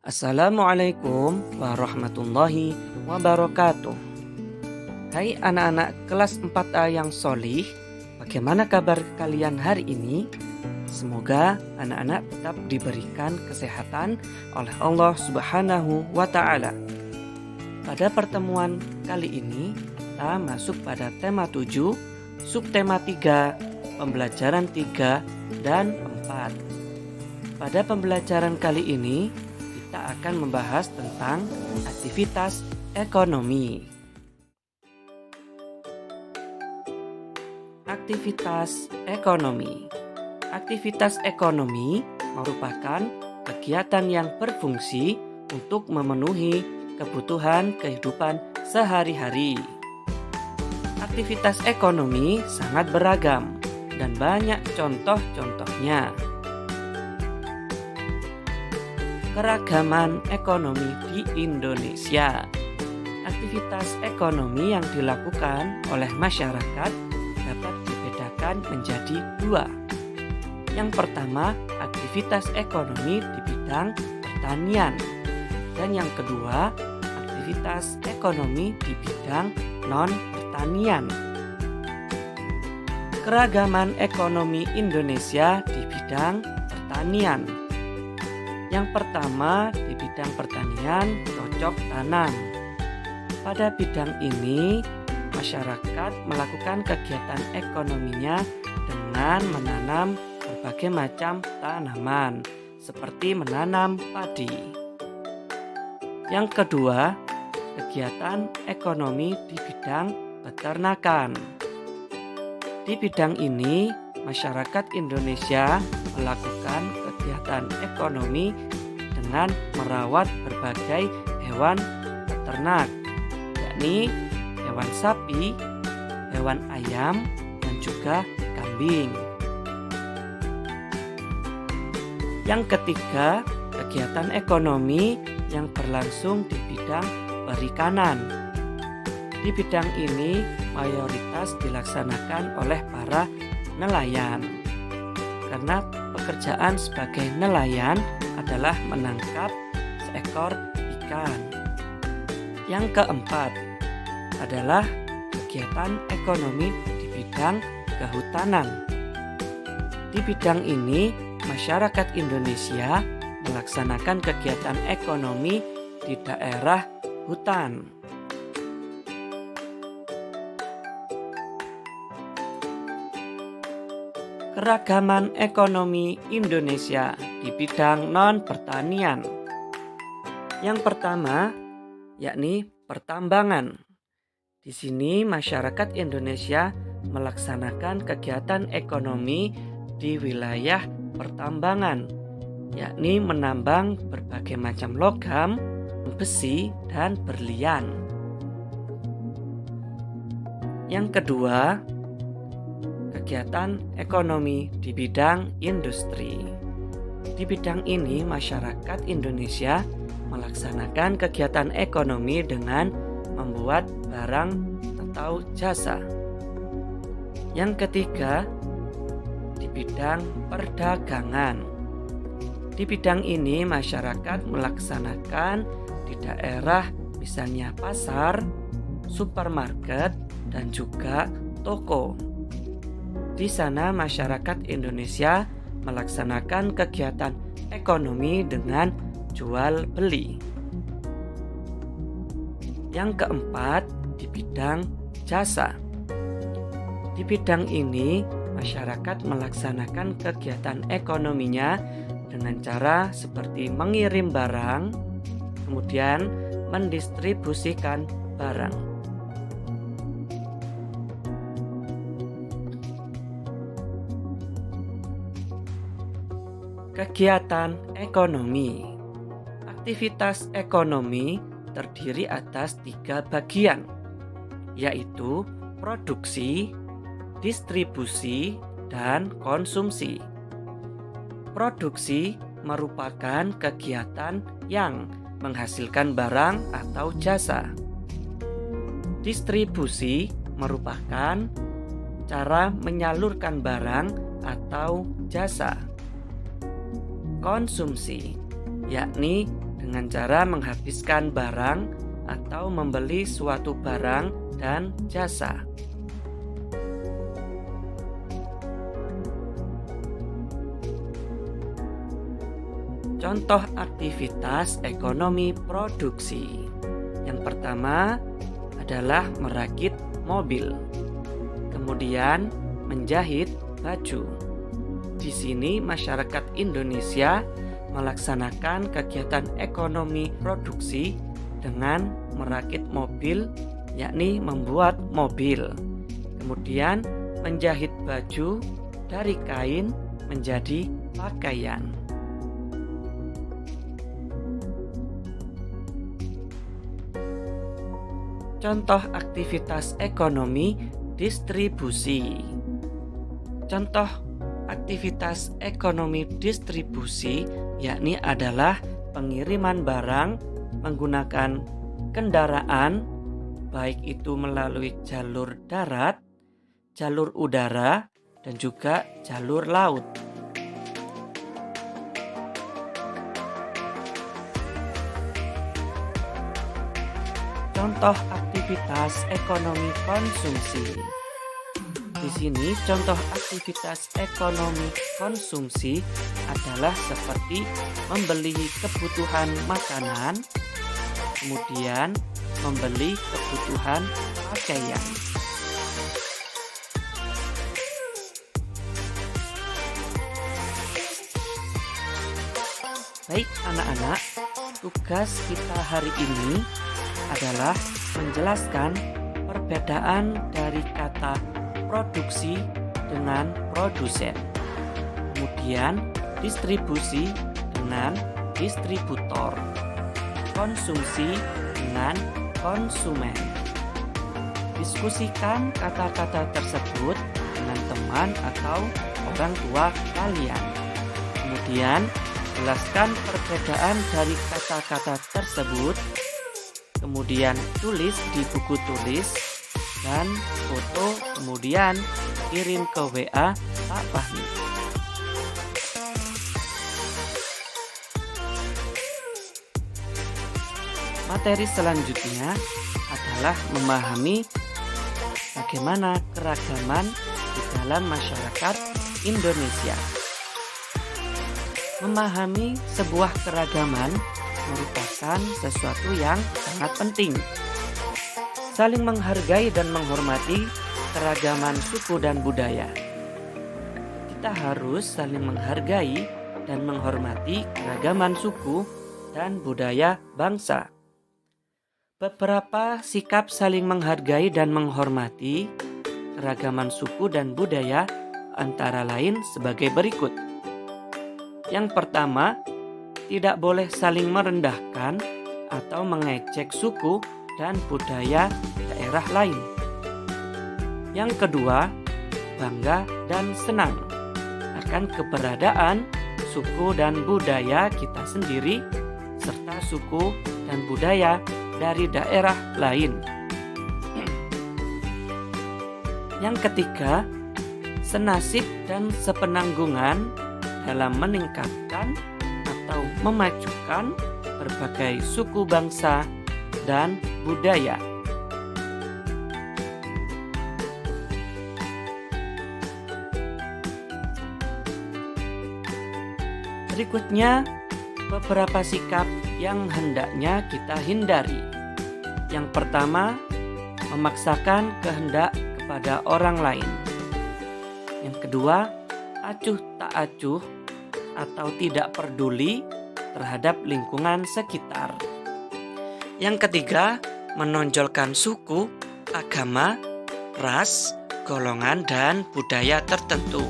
Assalamualaikum warahmatullahi wabarakatuh. Hai anak-anak kelas 4A yang solih, bagaimana kabar kalian hari ini? Semoga anak-anak tetap diberikan kesehatan oleh Allah Subhanahu wa Ta'ala. Pada pertemuan kali ini, kita masuk pada tema 7, subtema 3, pembelajaran 3 dan 4. Pada pembelajaran kali ini, kita akan membahas tentang aktivitas ekonomi. Aktivitas ekonomi. Aktivitas ekonomi merupakan kegiatan yang berfungsi untuk memenuhi kebutuhan kehidupan sehari-hari. Aktivitas ekonomi sangat beragam dan banyak contoh-contohnya. Keragaman ekonomi di Indonesia. Aktivitas ekonomi yang dilakukan oleh masyarakat dapat dibedakan menjadi dua. Yang pertama, aktivitas ekonomi di bidang pertanian, dan yang kedua, aktivitas ekonomi di bidang non-pertanian. Keragaman ekonomi Indonesia di bidang pertanian. Yang pertama, di bidang pertanian cocok tanam. Pada bidang ini, masyarakat melakukan kegiatan ekonominya dengan menanam berbagai macam tanaman, seperti menanam padi. Yang kedua, kegiatan ekonomi di bidang peternakan. Di bidang ini, masyarakat Indonesia melakukan kegiatan ekonomi dengan merawat berbagai hewan peternak, yakni hewan sapi, hewan ayam, dan juga kambing. Yang ketiga, kegiatan ekonomi yang berlangsung di bidang perikanan. Di bidang ini mayoritas dilaksanakan oleh para nelayan, karena pekerjaan sebagai nelayan adalah menangkap seekor ikan. Yang keempat adalah kegiatan ekonomi di bidang kehutanan. Di bidang ini, masyarakat Indonesia melaksanakan kegiatan ekonomi di daerah hutan. Keragaman ekonomi Indonesia di bidang non-pertanian. Yang pertama, yakni pertambangan. Di sini masyarakat Indonesia melaksanakan kegiatan ekonomi di wilayah pertambangan, yakni menambang berbagai macam logam, besi, dan berlian. Yang kedua, kegiatan ekonomi di bidang industri. Di bidang ini, masyarakat Indonesia melaksanakan kegiatan ekonomi dengan membuat barang atau jasa. Yang ketiga, di bidang perdagangan. Di bidang ini, masyarakat melaksanakan di daerah misalnya pasar, supermarket, dan juga toko. Di sana masyarakat Indonesia melaksanakan kegiatan ekonomi dengan jual beli. Yang keempat, di bidang jasa. Di bidang ini, masyarakat melaksanakan kegiatan ekonominya dengan cara seperti mengirim barang, kemudian mendistribusikan barang. Kegiatan ekonomi. Aktivitas ekonomi terdiri atas 3 bagian, yaitu produksi, distribusi, dan konsumsi. Produksi merupakan kegiatan yang menghasilkan barang atau jasa. Distribusi merupakan cara menyalurkan barang atau jasa. Konsumsi, yakni dengan cara menghabiskan barang atau membeli suatu barang dan jasa. Contoh aktivitas ekonomi produksi. Yang pertama adalah merakit mobil, kemudian menjahit baju. Di sini masyarakat Indonesia melaksanakan kegiatan ekonomi produksi dengan merakit mobil, yakni membuat mobil. Kemudian menjahit baju dari kain menjadi pakaian. Contoh aktivitas ekonomi distribusi. Contoh aktivitas ekonomi distribusi yakni adalah pengiriman barang menggunakan kendaraan, baik itu melalui jalur darat, jalur udara, dan juga jalur laut. Contoh aktivitas ekonomi konsumsi. Di sini contoh aktivitas ekonomi konsumsi adalah seperti membeli kebutuhan makanan, kemudian membeli kebutuhan pakaian. Baik anak-anak, tugas kita hari ini adalah menjelaskan perbedaan dari kata produksi dengan produsen, kemudian distribusi dengan distributor, konsumsi dengan konsumen. Diskusikan kata-kata tersebut dengan teman atau orang tua kalian. Kemudian jelaskan perbedaan dari kata-kata tersebut. Kemudian tulis di buku tulis dan foto, kemudian kirim ke WA Pak Fahmi. Materi selanjutnya adalah memahami bagaimana keragaman di dalam masyarakat Indonesia. Memahami sebuah keragaman merupakan sesuatu yang sangat penting. Saling menghargai dan menghormati keragaman suku dan budaya. Kita harus saling menghargai dan menghormati keragaman suku dan budaya bangsa. Beberapa sikap saling menghargai dan menghormati keragaman suku dan budaya antara lain sebagai berikut. Yang pertama, tidak boleh saling merendahkan atau mengejek suku dan budaya daerah lain. Yang kedua, bangga dan senang akan keberadaan suku dan budaya kita sendiri serta suku dan budaya dari daerah lain. Yang ketiga, senasib dan sepenanggungan dalam meningkatkan atau memajukan berbagai suku bangsa dan budaya. Berikutnya, beberapa sikap yang hendaknya kita hindari. Yang pertama, memaksakan kehendak kepada orang lain. Yang kedua, acuh tak acuh atau tidak peduli terhadap lingkungan sekitar. Yang ketiga, menonjolkan suku, agama, ras, golongan, dan budaya tertentu.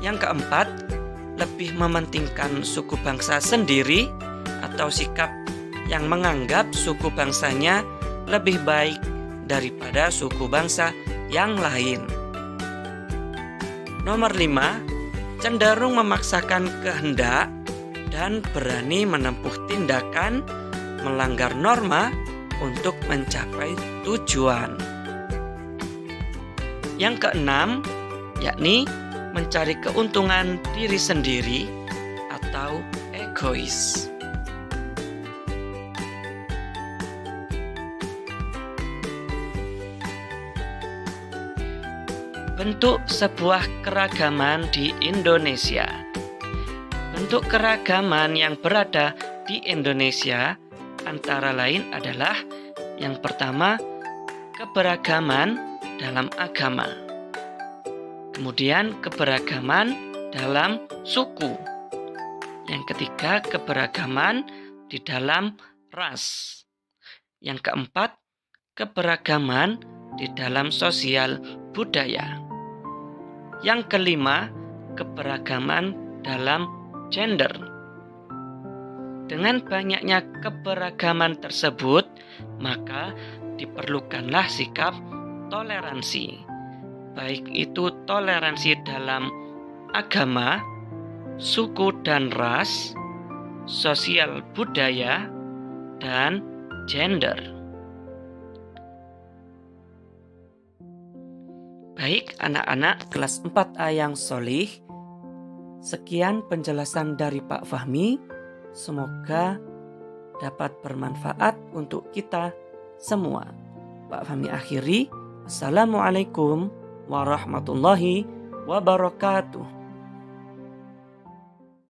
Yang keempat, lebih mementingkan suku bangsa sendiri atau sikap yang menganggap suku bangsanya lebih baik daripada suku bangsa yang lain. Nomor 5, cenderung memaksakan kehendak dan berani menempuh tindakan melanggar norma untuk mencapai tujuan. Yang keenam, yakni mencari keuntungan diri sendiri atau egois. Bentuk sebuah keragaman di Indonesia. Bentuk keragaman yang berada di Indonesia antara lain adalah yang pertama, keberagaman dalam agama. Kemudian keberagaman dalam suku. Yang ketiga, keberagaman di dalam ras. Yang keempat, keberagaman di dalam sosial budaya. Yang kelima, keberagaman dalam gender. Dengan banyaknya keberagaman tersebut, maka diperlukanlah sikap toleransi. Baik itu toleransi dalam agama, suku dan ras, sosial budaya, dan gender. Baik anak-anak kelas 4A yang solih, sekian penjelasan dari Pak Fahmi. Semoga dapat bermanfaat untuk kita semua. Pak Fahmi akhiri. Assalamualaikum warahmatullahi wabarakatuh.